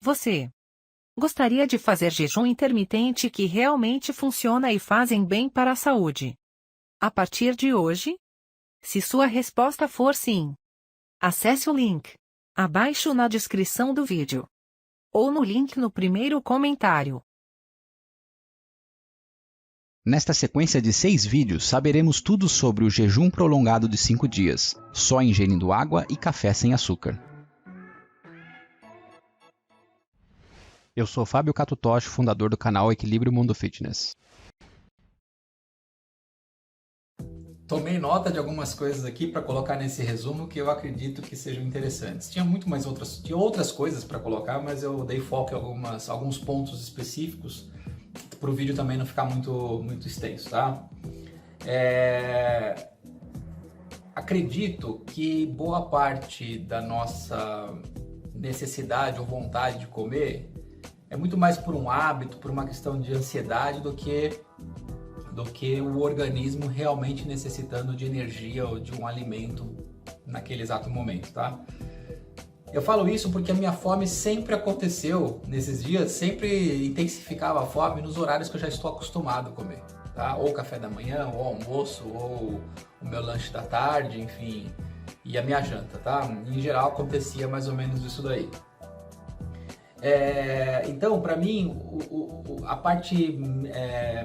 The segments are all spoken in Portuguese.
Você gostaria de fazer jejum intermitente que realmente funciona e fazem bem para a saúde? A partir de hoje? Se sua resposta for sim, acesse o link abaixo na descrição do vídeo ou no link no primeiro comentário. Nesta sequência de 6 vídeos, saberemos tudo sobre o jejum prolongado de 5 dias, só ingerindo água e café sem açúcar. Eu sou Fábio Catutoshi, fundador do canal Equilíbrio Mundo Fitness. Tomei nota de algumas coisas aqui para colocar nesse resumo que eu acredito que sejam interessantes. Tinha outras coisas para colocar, mas eu dei foco em alguns pontos específicos para o vídeo também não ficar muito extenso, tá? Acredito que boa parte da nossa necessidade ou vontade de comer é muito mais por um hábito, por uma questão de ansiedade do que o organismo realmente necessitando de energia ou de um alimento naquele exato momento, tá? Eu falo isso porque a minha fome sempre aconteceu nesses dias, sempre intensificava a fome nos horários que eu já estou acostumado a comer, tá? Ou café da manhã, ou almoço, ou o meu lanche da tarde, enfim, e a minha janta, tá? Em geral acontecia mais ou menos isso daí. Então, para mim, a parte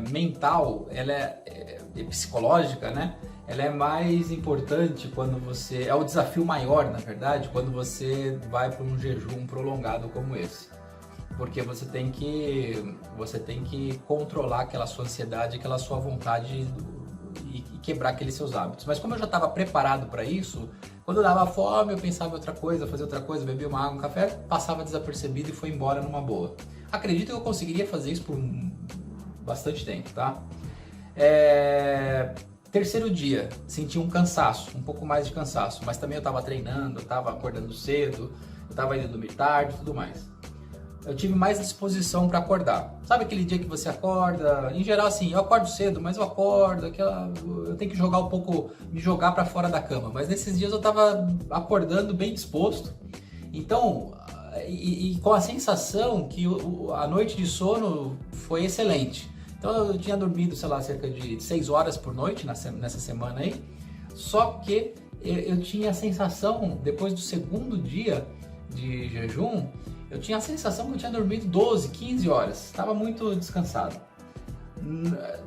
mental, ela é psicológica, né? Ela é mais importante quando você... É o desafio maior, na verdade, quando você vai para um jejum prolongado como esse. Porque você tem que controlar aquela sua ansiedade, aquela sua vontade e quebrar aqueles seus hábitos. Mas como eu já estava preparado para isso, quando eu dava fome, eu pensava em outra coisa, fazia outra coisa, bebia uma água, um café, passava desapercebido e foi embora numa boa. Acredito que eu conseguiria fazer isso por bastante tempo, tá? Terceiro dia, senti um cansaço, um pouco mais de cansaço, mas também eu estava treinando, eu estava acordando cedo, eu estava indo dormir tarde e tudo mais. Eu tive mais disposição para acordar. Sabe aquele dia que você acorda? Em geral, assim, eu acordo cedo, mas eu acordo, eu tenho que me jogar para fora da cama. Mas nesses dias eu estava acordando bem disposto. Então, e com a sensação que a noite de sono foi excelente. Então eu tinha dormido, sei lá, cerca de 6 horas por noite nessa semana aí. Só que eu tinha a sensação, depois do segundo dia de jejum, eu tinha a sensação que eu tinha dormido 12, 15 horas. Estava muito descansado.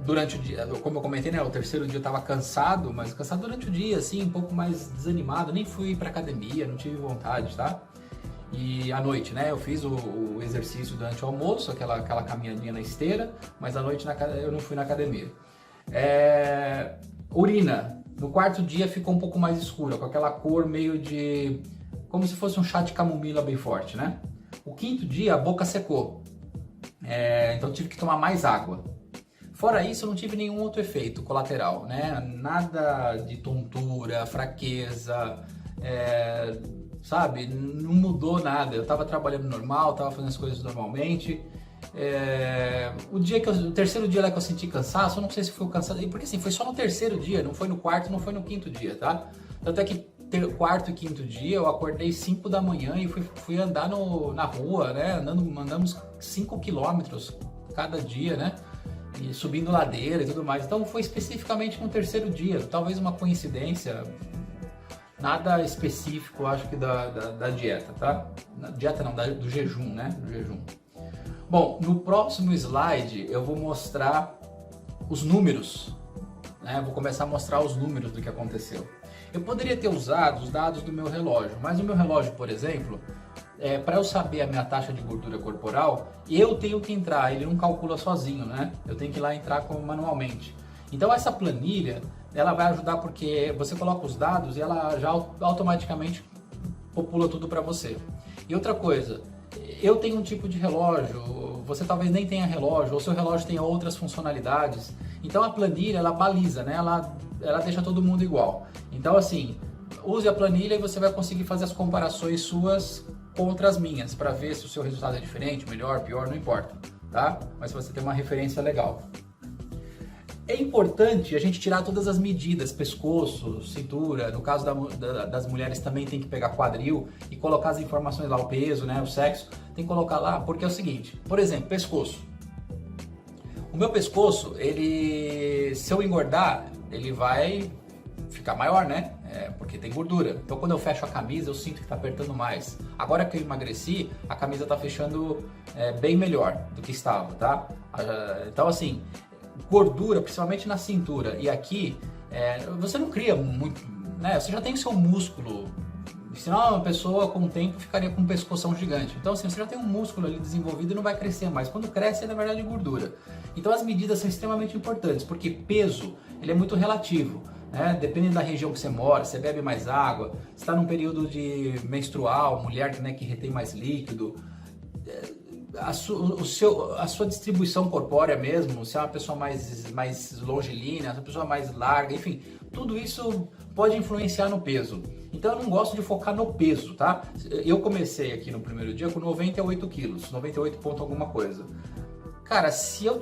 Durante o dia, como eu comentei, né, o terceiro dia eu estava cansado, mas cansado durante o dia, assim, um pouco mais desanimado. Nem fui pra academia, não tive vontade, tá? E à noite, né, eu fiz o exercício durante o almoço, aquela caminhadinha na esteira, mas à noite eu não fui na academia. Urina, no quarto dia ficou um pouco mais escura, com aquela cor meio de... como se fosse um chá de camomila bem forte, né? O quinto dia a boca secou, então tive que tomar mais água. Fora isso, eu não tive nenhum outro efeito colateral, né? Nada de tontura, fraqueza, sabe? Não mudou nada. Eu estava trabalhando normal, estava fazendo as coisas normalmente. O terceiro dia lá que eu senti cansaço, eu não sei se foi o cansaço, porque assim, foi só no terceiro dia, não foi no quarto, não foi no quinto dia, tá? Tanto é que quarto e quinto dia eu acordei 5 da manhã e fui andar na rua, né? Andamos 5 quilômetros cada dia, né? E subindo ladeira e tudo mais. Então foi especificamente no terceiro dia, talvez uma coincidência, nada específico, acho que da dieta, tá? Dieta não, do jejum, né? Do jejum. Bom, no próximo slide eu vou mostrar os números, né? Vou começar a mostrar os números do que aconteceu. Eu poderia ter usado os dados do meu relógio, mas o meu relógio, por exemplo, para eu saber a minha taxa de gordura corporal, eu tenho que entrar, ele não calcula sozinho, né? Eu tenho que ir lá entrar manualmente. Então essa planilha, ela vai ajudar porque você coloca os dados e ela já automaticamente popula tudo para você. E outra coisa, eu tenho um tipo de relógio, você talvez nem tenha relógio, ou seu relógio tenha outras funcionalidades. Então a planilha, ela baliza, né? Ela deixa todo mundo igual. Então assim, use a planilha e você vai conseguir fazer as comparações suas contra as minhas, para ver se o seu resultado é diferente, melhor, pior, não importa, tá? Mas você tem uma referência legal. É importante a gente tirar todas as medidas, pescoço, cintura, no caso das mulheres também tem que pegar quadril e colocar as informações lá, o peso, né, o sexo. tem que colocar lá, porque é o seguinte, por exemplo, pescoço. O meu pescoço, ele, se eu engordar, ele vai ficar maior, né? Porque tem gordura. Então quando eu fecho a camisa, eu sinto que tá apertando mais. Agora que eu emagreci, a camisa tá fechando bem melhor do que estava, tá? Então assim, gordura, principalmente na cintura e aqui, você não cria muito, né? Você já tem o seu músculo. Senão uma pessoa com o tempo ficaria com um pescoção gigante. Então assim, você já tem um músculo ali desenvolvido e não vai crescer mais. Quando cresce é na verdade gordura. Então as medidas são extremamente importantes, porque peso ele é muito relativo. Dependendo da região que você mora, você bebe mais água, você está num período de menstrual, mulher, né, que retém mais líquido, a sua distribuição corpórea mesmo, se é uma pessoa mais longilínea, se é uma pessoa mais larga, enfim, tudo isso pode influenciar no peso. Então eu não gosto de focar no peso, tá? Eu comecei aqui no primeiro dia com 98 quilos, 98 ponto alguma coisa. Cara, se eu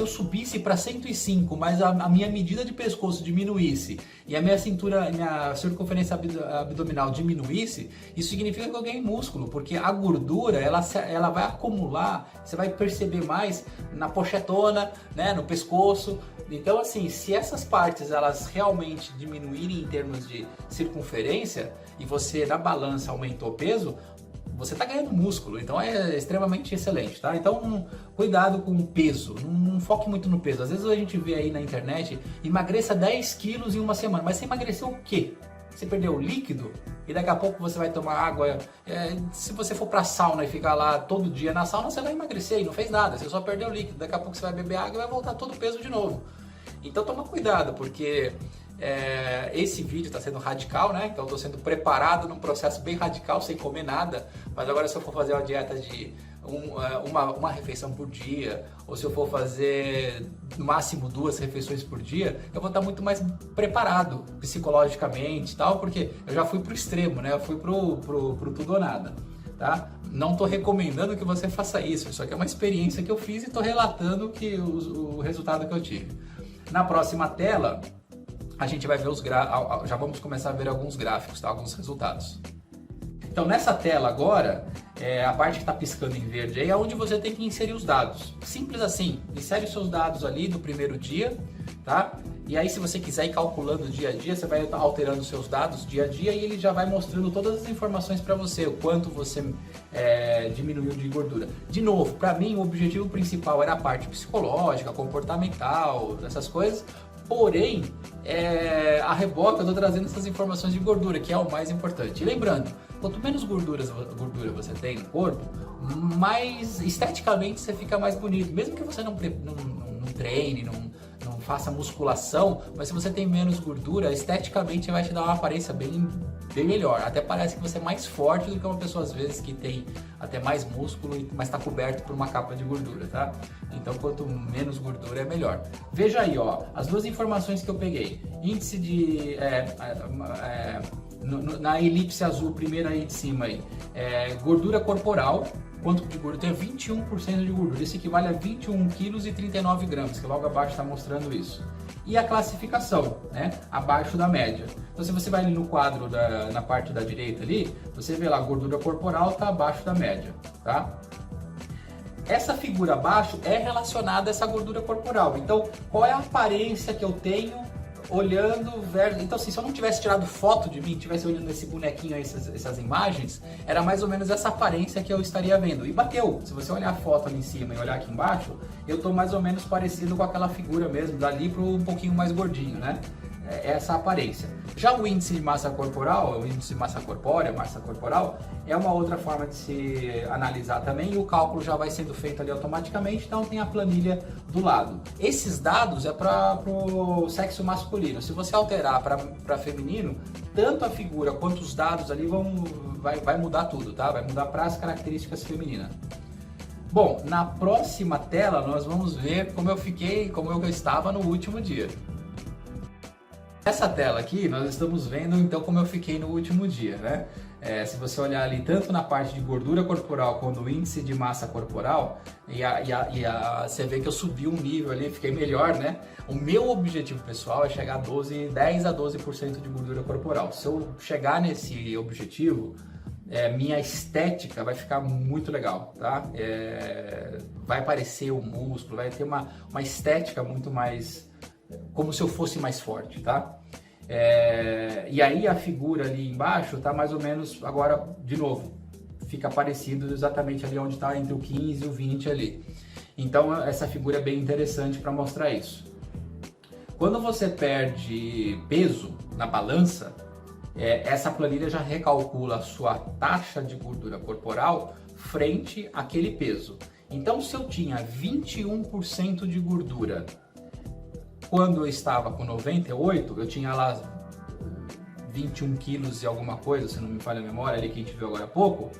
subisse para 105, mas a minha medida de pescoço diminuísse e a minha cintura, minha circunferência abdominal diminuísse, isso significa que eu ganhei músculo, porque a gordura ela vai acumular, você vai perceber mais na pochetona, né, no pescoço. Então assim, se essas partes elas realmente diminuírem em termos de circunferência e você na balança aumentou o peso, você está ganhando músculo, então é extremamente excelente, tá? Então, cuidado com o peso, não foque muito no peso. Às vezes a gente vê aí na internet, emagreça 10 quilos em uma semana, mas você emagreceu o quê? Você perdeu o líquido e daqui a pouco você vai tomar água. Se você for pra sauna e ficar lá todo dia na sauna, você vai emagrecer e não fez nada, você só perdeu o líquido. Daqui a pouco você vai beber água e vai voltar todo o peso de novo. Então toma cuidado, porque esse vídeo está sendo radical, né? Então estou sendo preparado num processo bem radical, sem comer nada. Mas agora se eu for fazer uma dieta de uma refeição por dia, ou se eu for fazer no máximo 2 refeições por dia, eu vou estar muito mais preparado psicologicamente e tal, porque eu já fui pro extremo, né? Eu fui pro tudo ou nada, tá? Não estou recomendando que você faça isso, isso aqui é uma experiência que eu fiz e estou relatando o resultado que eu tive. Na próxima tela, a gente vai ver já vamos começar a ver alguns gráficos, tá? Alguns resultados. Então nessa tela agora, a parte que está piscando em verde aí é onde você tem que inserir os dados. Simples assim, insere os seus dados ali do primeiro dia, tá? E aí se você quiser ir calculando dia a dia, você vai estar alterando os seus dados dia a dia e ele já vai mostrando todas as informações para você, o quanto você diminuiu de gordura. De novo, para mim o objetivo principal era a parte psicológica, comportamental, essas coisas. Porém, a reboque eu estou trazendo essas informações de gordura, que é o mais importante. E lembrando, quanto menos gordura você tem no corpo, mais esteticamente você fica mais bonito. Mesmo que você não treine, não faça musculação, mas se você tem menos gordura, esteticamente vai te dar uma aparência bem melhor. Até parece que você é mais forte do que uma pessoa às vezes que tem até mais músculo, mas está coberto por uma capa de gordura, tá? Então quanto menos gordura é melhor. Veja aí, ó, as duas informações que eu peguei. Índice de... na elipse azul, primeira aí de cima aí, gordura corporal. Quanto de gordura? Tem 21% de gordura. Isso equivale a 21 quilos e 39 gramas, que logo abaixo está mostrando isso. E a classificação, né? Abaixo da média. Então se você vai ali no quadro na parte da direita ali, você vê lá, a gordura corporal está abaixo da média, tá? Essa figura abaixo é relacionada a essa gordura corporal. Então, qual é a aparência que eu tenho olhando, então assim, se eu não tivesse tirado foto de mim, tivesse olhando esse bonequinho aí, essas imagens, era mais ou menos essa aparência que eu estaria vendo. E bateu, se você olhar a foto ali em cima e olhar aqui embaixo, eu tô mais ou menos parecido com aquela figura mesmo, dali pro um pouquinho mais gordinho, né? Essa aparência. Já o índice de massa corporal, o índice de massa corpórea, massa corporal, é uma outra forma de se analisar também e o cálculo já vai sendo feito ali automaticamente, então tem a planilha do lado. Esses dados é para o sexo masculino. Se você alterar para feminino, tanto a figura quanto os dados ali vai mudar tudo, tá? Vai mudar para as características femininas. Bom, na próxima tela nós vamos ver como eu estava no último dia. Nessa tela aqui, nós estamos vendo então como eu fiquei no último dia, né? Se você olhar ali tanto na parte de gordura corporal quanto o índice de massa corporal, você vê que eu subi um nível ali, fiquei melhor, né? O meu objetivo pessoal é chegar a 10 a 12% de gordura corporal. Se eu chegar nesse objetivo, minha estética vai ficar muito legal, tá? Vai aparecer o músculo, vai ter uma estética muito mais, como se eu fosse mais forte, tá? E aí a figura ali embaixo tá mais ou menos, agora, de novo, fica parecido exatamente ali onde está entre o 15 e o 20 ali. Então essa figura é bem interessante para mostrar isso. Quando você perde peso na balança, essa planilha já recalcula a sua taxa de gordura corporal frente àquele peso. Então, se eu tinha 21% de gordura quando eu estava com 98, eu tinha lá 21 quilos e alguma coisa, se não me falha a memória, ali que a gente viu agora há pouco.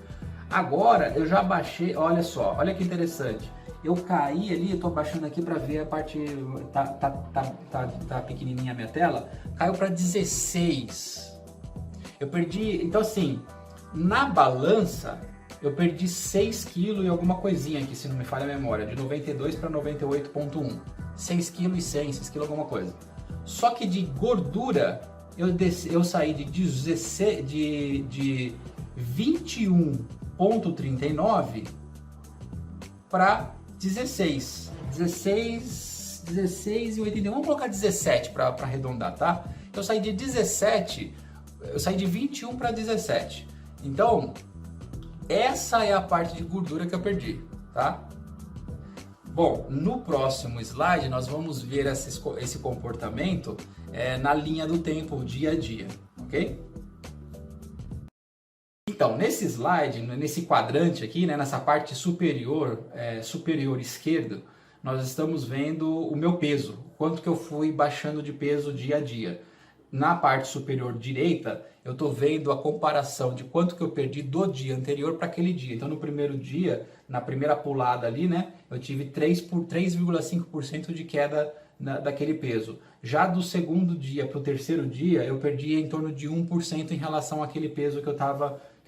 Agora eu já baixei, olha só, olha que interessante. Eu caí ali, eu tô baixando aqui para ver a parte, tá pequenininha a minha tela, caiu para 16. Eu perdi, então assim, na balança, eu perdi 6 kg e alguma coisinha aqui, se não me falha a memória, de 92 para 98,1. 6 kg e 100, 6 kg alguma coisa. Só que de gordura, eu saí de 21,39 para 16 e 81, vamos colocar 17 para arredondar, tá? Eu saí de 17, eu saí de 21 para 17. Então, essa é a parte de gordura que eu perdi, tá? Bom, no próximo slide nós vamos ver esse comportamento na linha do tempo, dia a dia, ok? Então, nesse slide, nesse quadrante aqui, né, nessa parte superior, superior esquerdo, nós estamos vendo o meu peso, quanto que eu fui baixando de peso dia a dia. Na parte superior direita, eu estou vendo a comparação de quanto que eu perdi do dia anterior para aquele dia. Então, no primeiro dia, na primeira pulada ali, né, eu tive 3,5% de queda daquele peso. Já do segundo dia para o terceiro dia, eu perdi em torno de 1% em relação àquele peso que eu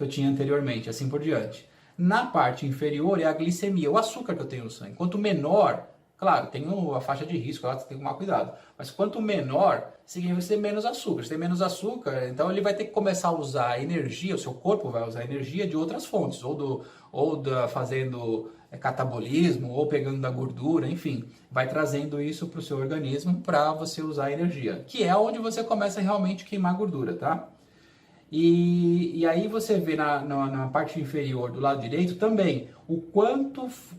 tinha anteriormente, assim por diante. Na parte inferior é a glicemia, o açúcar que eu tenho no sangue. Quanto menor, claro, tem a faixa de risco, lá você tem que tomar cuidado. Mas quanto menor, significa você tem menos açúcar. Se tem menos açúcar, então ele vai ter que começar a usar energia, o seu corpo vai usar energia de outras fontes, fazendo catabolismo, ou pegando da gordura, enfim. Vai trazendo isso para o seu organismo para você usar energia, que é onde você começa a realmente queimar gordura, tá? E aí você vê na parte inferior do lado direito também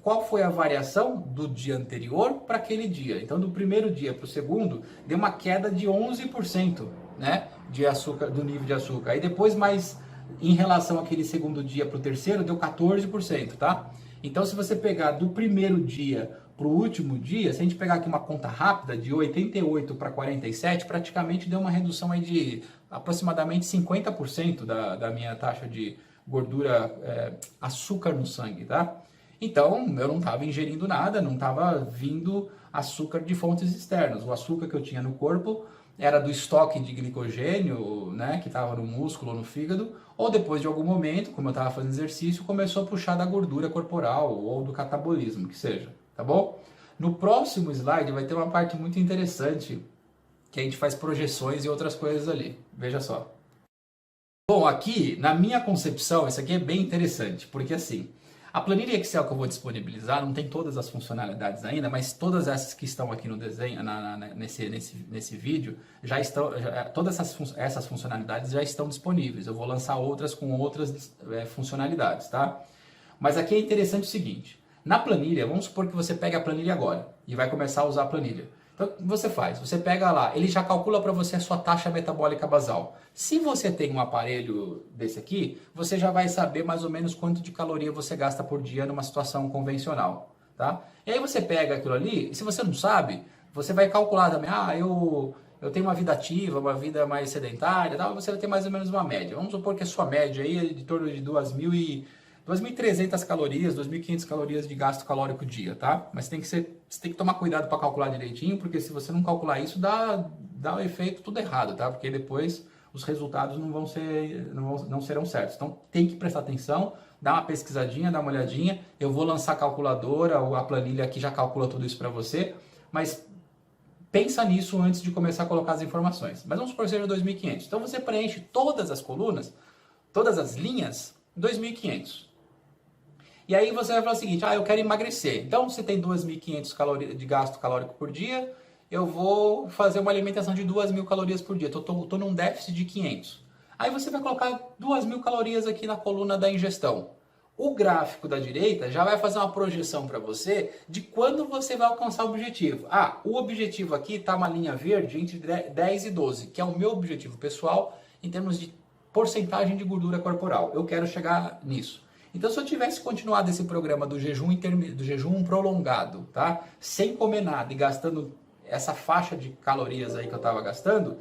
qual foi a variação do dia anterior para aquele dia. Então, do primeiro dia para o segundo, deu uma queda de 11%, né, de açúcar, do nível de açúcar. Aí depois, mais em relação àquele segundo dia para o terceiro, deu 14%, tá? Então, se você pegar do primeiro dia para o último dia, se a gente pegar aqui uma conta rápida, de 88 para 47, praticamente deu uma redução aí de aproximadamente 50% da minha taxa de gordura, açúcar no sangue, tá? Então, eu não estava ingerindo nada, não estava vindo açúcar de fontes externas. O açúcar que eu tinha no corpo era do estoque de glicogênio, né, que estava no músculo ou no fígado, ou depois de algum momento, como eu estava fazendo exercício, começou a puxar da gordura corporal ou do catabolismo, que seja, tá bom? No próximo slide vai ter uma parte muito interessante, que a gente faz projeções e outras coisas ali. Veja só. Bom, aqui, na minha concepção, isso aqui é bem interessante, porque assim, a planilha Excel que eu vou disponibilizar não tem todas as funcionalidades ainda, mas todas essas que estão aqui no desenho, nesse vídeo, todas essas funcionalidades já estão disponíveis. Eu vou lançar outras com outras funcionalidades, tá? Mas aqui é interessante o seguinte, na planilha, vamos supor que você pega a planilha agora e vai começar a usar a planilha. Então, o que você faz? Você pega lá, ele já calcula para você a sua taxa metabólica basal. Se você tem um aparelho desse aqui, você já vai saber mais ou menos quanto de caloria você gasta por dia numa situação convencional, tá? E aí você pega aquilo ali, e se você não sabe, você vai calcular também, eu tenho uma vida ativa, uma vida mais sedentária, tal, você vai ter mais ou menos uma média. Vamos supor que a sua média aí é de torno de 2.300 calorias, 2.500 calorias de gasto calórico dia, tá? Mas você tem que tomar cuidado para calcular direitinho, porque se você não calcular isso, dá o efeito tudo errado, tá? Porque depois os resultados não serão certos. Então tem que prestar atenção, dá uma pesquisadinha, dá uma olhadinha. Eu vou lançar a calculadora ou a planilha que já calcula tudo isso para você, mas pensa nisso antes de começar a colocar as informações. Mas vamos supor que seja 2.500. Então você preenche todas as colunas, todas as linhas, 2.500. E aí você vai falar o seguinte, eu quero emagrecer. Então, você tem 2.500 calorias de gasto calórico por dia, eu vou fazer uma alimentação de 2.000 calorias por dia. Estou num déficit de 500. Aí você vai colocar 2.000 calorias aqui na coluna da ingestão. O gráfico da direita já vai fazer uma projeção para você de quando você vai alcançar o objetivo. O objetivo aqui está uma linha verde entre 10 e 12, que é o meu objetivo pessoal em termos de porcentagem de gordura corporal. Eu quero chegar nisso. Então, se eu tivesse continuado esse programa do jejum prolongado, tá? Sem comer nada e gastando essa faixa de calorias aí que eu estava gastando,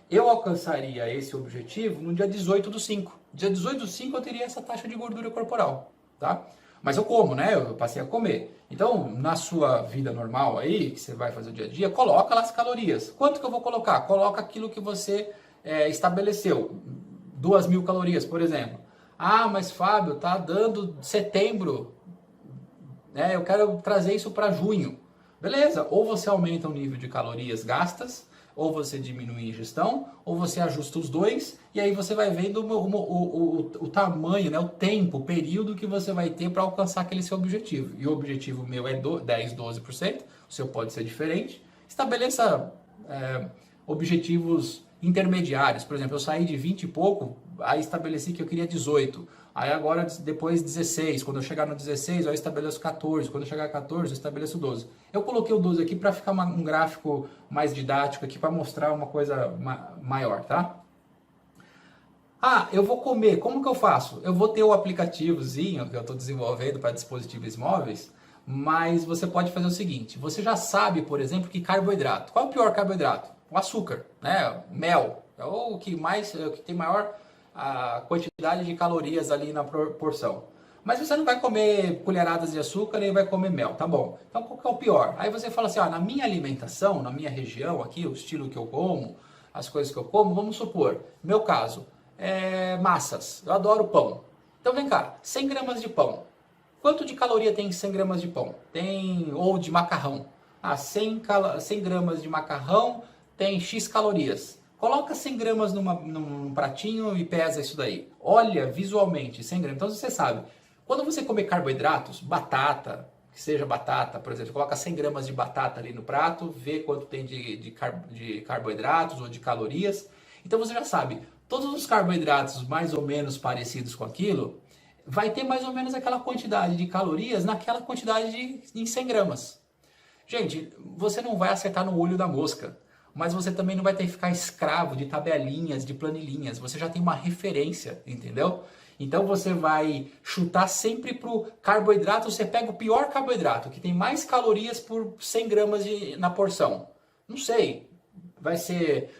eu alcançaria esse objetivo no dia 18/5. Dia 18/5 eu teria essa taxa de gordura corporal, tá? Mas eu como, né? Eu passei a comer. Então, na sua vida normal aí, que você vai fazer o dia a dia, coloca lá as calorias. Quanto que eu vou colocar? Coloca aquilo que você estabeleceu. 2.000 calorias, por exemplo. Mas Fábio, tá dando setembro, né? Eu quero trazer isso para junho. Beleza, ou você aumenta o nível de calorias gastas, ou você diminui a ingestão, ou você ajusta os dois, e aí você vai vendo o tamanho, né? O tempo, o período que você vai ter para alcançar aquele seu objetivo. E o objetivo meu é 10, 12%, o seu pode ser diferente. Estabeleça objetivos intermediários. Por exemplo, eu saí de 20 e pouco, aí estabeleci que eu queria 18. Aí agora, depois 16. Quando eu chegar no 16, eu estabeleço 14. Quando eu chegar a 14, eu estabeleço 12. Eu coloquei o 12 aqui para ficar um gráfico mais didático aqui, para mostrar uma coisa maior, tá? Eu vou comer. Como que eu faço? Eu vou ter o aplicativozinho que eu estou desenvolvendo para dispositivos móveis, mas você pode fazer o seguinte. Você já sabe, por exemplo, que carboidrato. Qual é o pior carboidrato? O açúcar, né? Mel. É o que tem maior a quantidade de calorias ali na porção. Mas você não vai comer colheradas de açúcar nem vai comer mel, tá bom? Então qual que é o pior? Aí você fala assim, na minha alimentação, na minha região aqui, o estilo que eu como, as coisas que eu como, vamos supor, meu caso, massas, eu adoro pão. Então vem cá, 100 gramas de pão. Quanto de caloria tem 100 gramas de pão? Ou de macarrão. 100 gramas de macarrão tem X calorias. Coloca 100 gramas num pratinho e pesa isso daí. Olha visualmente 100 gramas. Então você sabe, quando você comer carboidratos, batata, que seja batata, por exemplo, coloca 100 gramas de batata ali no prato, vê quanto tem de carboidratos ou de calorias. Então você já sabe, todos os carboidratos mais ou menos parecidos com aquilo, vai ter mais ou menos aquela quantidade de calorias naquela quantidade em 100 gramas. Gente, você não vai acertar no olho da mosca. Mas você também não vai ter que ficar escravo de tabelinhas, de planilhinhas. Você já tem uma referência, entendeu? Então você vai chutar sempre pro carboidrato. Você pega o pior carboidrato, que tem mais calorias por 100 gramas na porção. Não sei, vai ser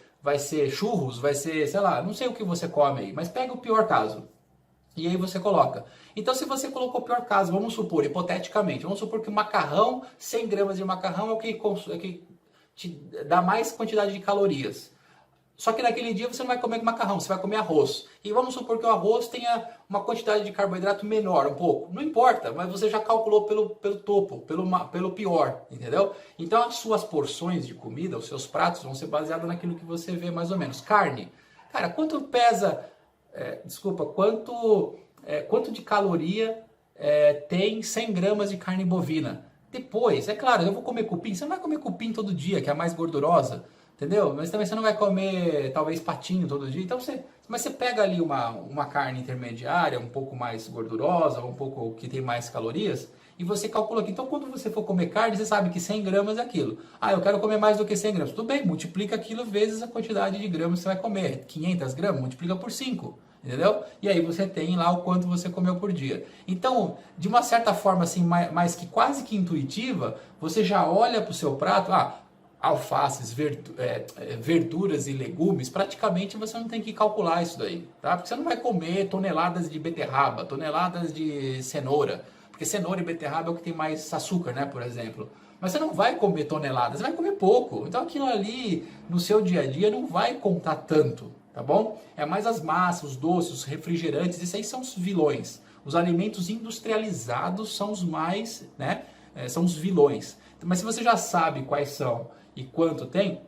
churros, vai ser, sei lá, não sei o que você come aí. Mas pega o pior caso. E aí você coloca. Então se você colocou o pior caso, vamos supor, hipoteticamente, vamos supor que o macarrão, 100 gramas de macarrão é o que te dá mais quantidade de calorias. Só que naquele dia você não vai comer macarrão, você vai comer arroz. E vamos supor que o arroz tenha uma quantidade de carboidrato menor, um pouco. Não importa, mas você já calculou pelo topo, pelo pior, entendeu? Então as suas porções de comida, os seus pratos vão ser baseados naquilo que você vê mais ou menos. Carne. Cara, quanto pesa... quanto de caloria tem 100 gramas de carne bovina? Depois, é claro, eu vou comer cupim. Você não vai comer cupim todo dia, que é a mais gordurosa, entendeu? Mas também você não vai comer, talvez, patinho todo dia. Então mas você pega ali uma carne intermediária, um pouco mais gordurosa, um pouco que tem mais calorias, e você calcula aqui. Então, quando você for comer carne, você sabe que 100 gramas é aquilo. Eu quero comer mais do que 100 gramas. Tudo bem, multiplica aquilo vezes a quantidade de gramas que você vai comer. 500 gramas, multiplica por 5. Entendeu? E aí você tem lá o quanto você comeu por dia. Então, de uma certa forma assim, mais que quase que intuitiva, você já olha para o seu prato, alfaces, verduras e legumes, praticamente você não tem que calcular isso daí, tá? Porque você não vai comer toneladas de beterraba, toneladas de cenoura, porque cenoura e beterraba é o que tem mais açúcar, né, por exemplo. Mas você não vai comer toneladas, você vai comer pouco. Então aquilo ali, no seu dia a dia, não vai contar tanto. Tá bom? É mais as massas, os doces, os refrigerantes, esses aí são os vilões. Os alimentos industrializados são os mais, né? São os vilões. Mas se você já sabe quais são e quanto tem,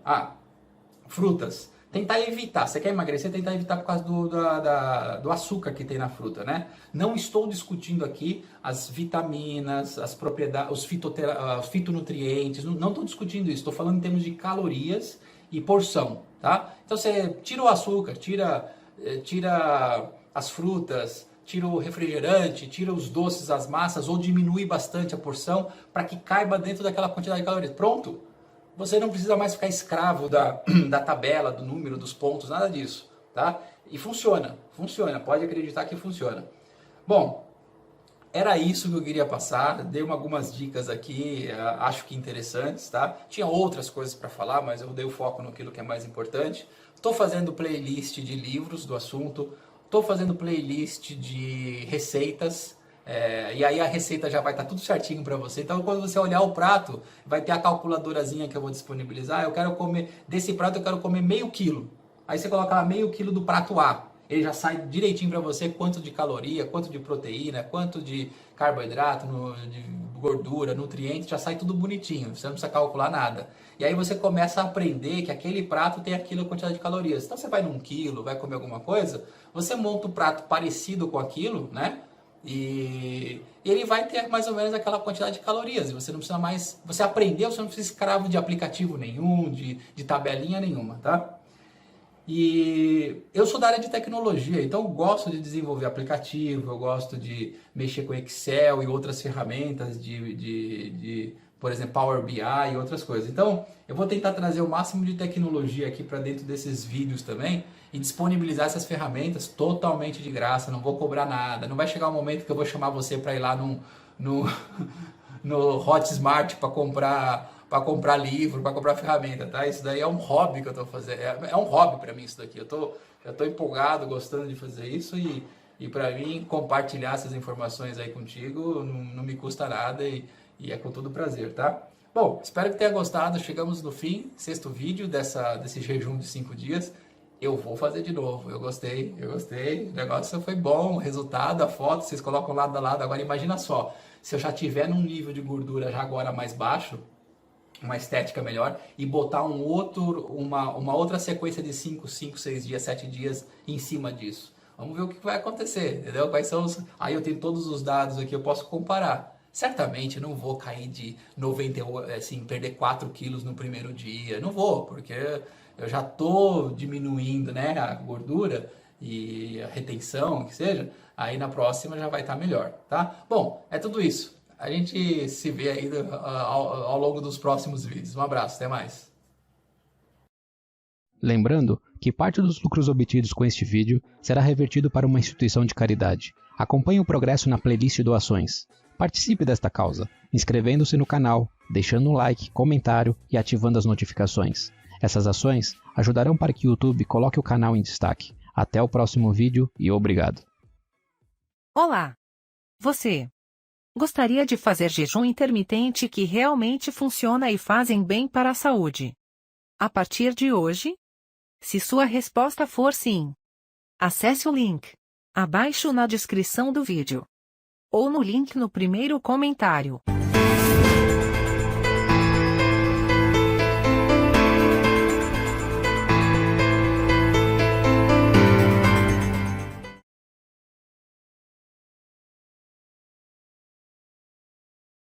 frutas. tentar evitar. Você quer emagrecer, tentar evitar por causa do açúcar que tem na fruta, né? Não estou discutindo aqui as vitaminas, as propriedades, os fitonutrientes, não estou discutindo isso. Estou falando em termos de calorias e porção, tá? Então você tira o açúcar, tira as frutas, tira o refrigerante, tira os doces, as massas, ou diminui bastante a porção para que caiba dentro daquela quantidade de calorias. Pronto! Você não precisa mais ficar escravo da tabela, do número, dos pontos, nada disso, tá? E funciona, pode acreditar que funciona. Bom, era isso que eu queria passar, dei algumas dicas aqui, acho que interessantes, tá? Tinha outras coisas para falar, mas eu dei o foco naquilo que é mais importante. Estou fazendo playlist de livros do assunto, estou fazendo playlist de receitas, e aí a receita já vai estar tudo certinho para você. Então quando você olhar o prato, vai ter a calculadorazinha que eu vou disponibilizar. Eu quero comer, desse prato eu quero comer meio quilo. Aí você coloca lá meio quilo do prato A. Ele já sai direitinho para você quanto de caloria, quanto de proteína, quanto de carboidrato, de gordura, nutrientes, já sai tudo bonitinho. Você não precisa calcular nada. E aí você começa a aprender que aquele prato tem aquela quantidade de calorias. Então você vai num quilo, vai comer alguma coisa, você monta um prato parecido com aquilo, né? E ele vai ter mais ou menos aquela quantidade de calorias. E você não precisa mais. Você aprendeu, você não precisa escravo de aplicativo nenhum, de tabelinha nenhuma, tá? E eu sou da área de tecnologia, então eu gosto de desenvolver aplicativo, eu gosto de mexer com Excel e outras ferramentas por exemplo, Power BI e outras coisas. Então, eu vou tentar trazer o máximo de tecnologia aqui para dentro desses vídeos também e disponibilizar essas ferramentas totalmente de graça, não vou cobrar nada. Não vai chegar um momento que eu vou chamar você para ir lá no Hotmart para comprar livro, para comprar ferramenta, tá? Isso daí é um hobby que eu tô fazendo, é um hobby para mim isso daqui. Eu tô empolgado, gostando de fazer isso e para mim compartilhar essas informações aí contigo não me custa nada e é com todo prazer, tá? Bom, espero que tenha gostado. Chegamos no fim, 6º vídeo desse jejum de 5 dias. Eu vou fazer de novo, eu gostei, o negócio foi bom, o resultado, a foto, vocês colocam lado a lado. Agora imagina só, se eu já tiver num nível de gordura já agora mais baixo, uma estética melhor, e botar uma outra sequência de 5, 6 dias, 7 dias em cima disso. Vamos ver o que vai acontecer, entendeu? Quais são os... Aí eu tenho todos os dados aqui, eu posso comparar. Certamente não vou cair de 98, assim, perder 4 quilos no primeiro dia. Não vou, porque eu já estou diminuindo, né, a gordura e a retenção, que seja. Aí na próxima já vai estar melhor, tá? Bom, é tudo isso. A gente se vê aí ao longo dos próximos vídeos. Um abraço, até mais. Lembrando que parte dos lucros obtidos com este vídeo será revertido para uma instituição de caridade. Acompanhe o progresso na playlist Doações. Participe desta causa, inscrevendo-se no canal, deixando um like, comentário e ativando as notificações. Essas ações ajudarão para que o YouTube coloque o canal em destaque. Até o próximo vídeo e obrigado. Olá! Você gostaria de fazer jejum intermitente que realmente funciona e fazem bem para a saúde? A partir de hoje? Se sua resposta for sim, acesse o link abaixo na descrição do vídeo ou no link no primeiro comentário.